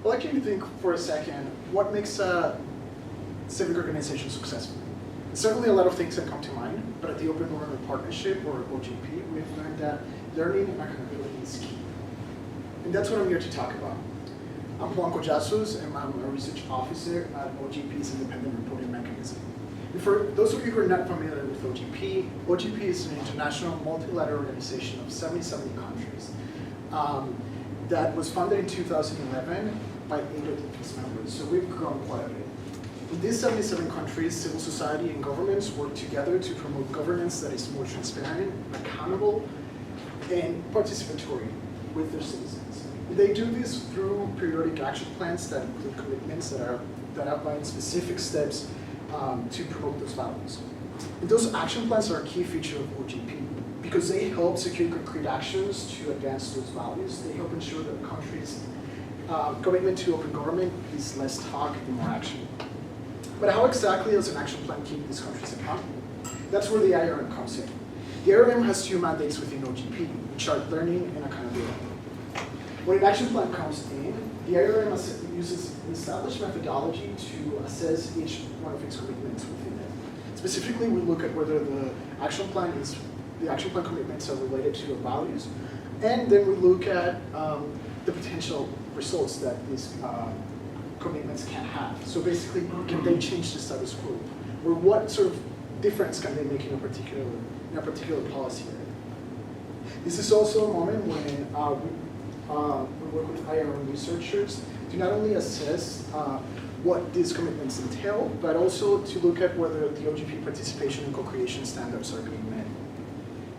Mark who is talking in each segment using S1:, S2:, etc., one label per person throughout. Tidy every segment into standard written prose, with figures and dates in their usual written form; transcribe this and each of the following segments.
S1: I'd like you to think for a second, what makes a civic organization successful? Certainly a lot of things that come to mind, but at the Open Government Partnership, or OGP, we've learned that learning and accountability is key. And that's what I'm here to talk about. I'm Juan Collazos, and I'm a research officer at OGP's independent reporting mechanism. And for those of you who are not familiar with OGP, OGP is an international multilateral organization of 77 countries that was founded in 2011 by 8 of its members, so we've grown quite a bit. In these 77 countries, civil society and governments work together to promote governance that is more transparent, accountable, and participatory with their citizens. They do this through periodic action plans that include commitments that outline specific steps to promote those values. And those action plans are a key feature of OGP because they help secure concrete actions to advance those values. They help ensure that the country's commitment to open government is less talk and more action. But how exactly does an action plan keep these countries accountable? That's where the IRM comes in. The IRM has 2 mandates within OGP, which are learning and accountability. When an action plan comes in, the IRM uses an established methodology to assess each one of its commitments within it. Specifically, we look at whether the action plan commitments are related to our values, and then we look at the potential results that these commitments can have. So basically, can they change the status quo? Or what sort of difference can they make in a particular policy area? This is also a moment when we work with IRM researchers to not only assess what these commitments entail, but also to look at whether the OGP participation and co-creation standards are being met.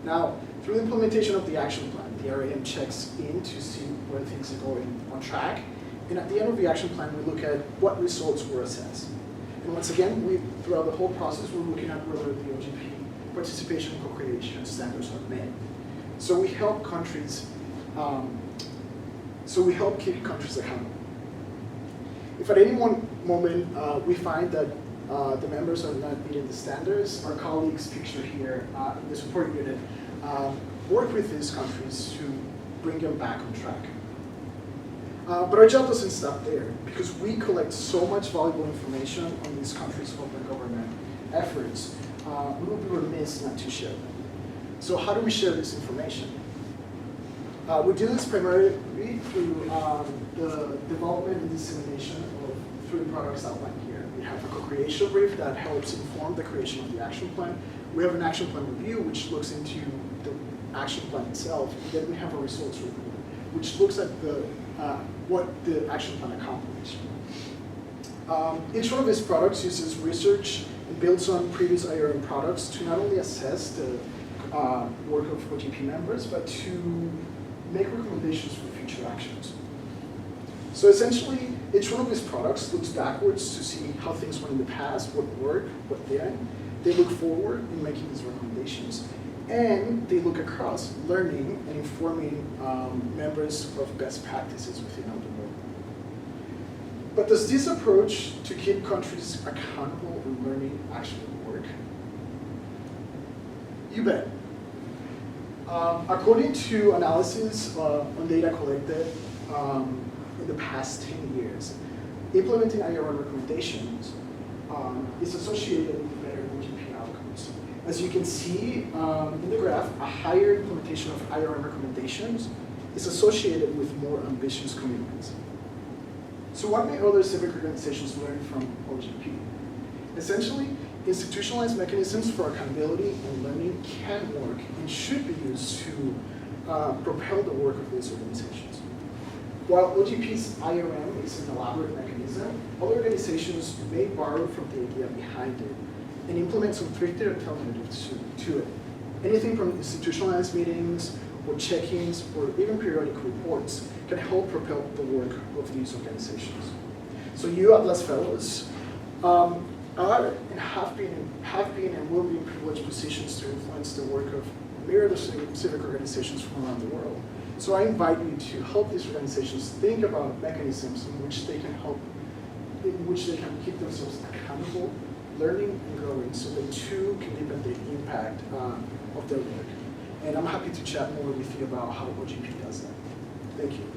S1: Now, through the implementation of the action plan, the IRM checks in to see where things are going on track. And at the end of the action plan, we look at what results were assessed. And once again, throughout the whole process, we're looking at whether the OGP participation and co-creation standards are met. So we help countries, keep countries accountable. If at any one moment we find that the members are not meeting the standards, our colleagues pictured here in the support unit work with these countries to bring them back on track. But our job doesn't stop there, because we collect so much valuable information on these countries' open government efforts, we would be remiss not to share them. So how do we share this information? We do this primarily through the development and dissemination of 3 products outlined here. We have a co-creation brief that helps inform the creation of the action plan. We have an action plan review, which looks into the action plan itself. And then we have a results review, which looks at what the action plan accomplished. Each one of these products uses research and builds on previous IRM products to not only assess the work of OGP members, but to make recommendations for future actions. So essentially, each one of these products looks backwards to see how things went in the past, what worked, what didn't. They look forward in making these recommendations. And they look across, learning and informing members of best practices within the world. But does this approach to keep countries accountable and learning actually work? You bet. According to analysis on data collected in the past 10 years, implementing IRM recommendations is associated with better OGP outcomes. As you can see in the graph, a higher implementation of IRM recommendations is associated with more ambitious commitments. So what may other civic organizations learn from OGP? Essentially, institutionalized mechanisms for accountability and learning can work and should be used to propel the work of these organizations. While OGP's IRM is an elaborate mechanism, other organizations may borrow from the idea behind it and implement some thrifted alternatives to it. Anything from institutionalized meetings or check-ins or even periodic reports can help propel the work of these organizations. So you Atlas Fellows are and have been and will be in privileged positions to influence the work of myriad of civic organizations from around the world. So I invite you to help these organizations think about mechanisms in which they can keep themselves accountable, learning and growing, so they too can deepen the impact of their work. And I'm happy to chat more with you about how OGP does that. Thank you.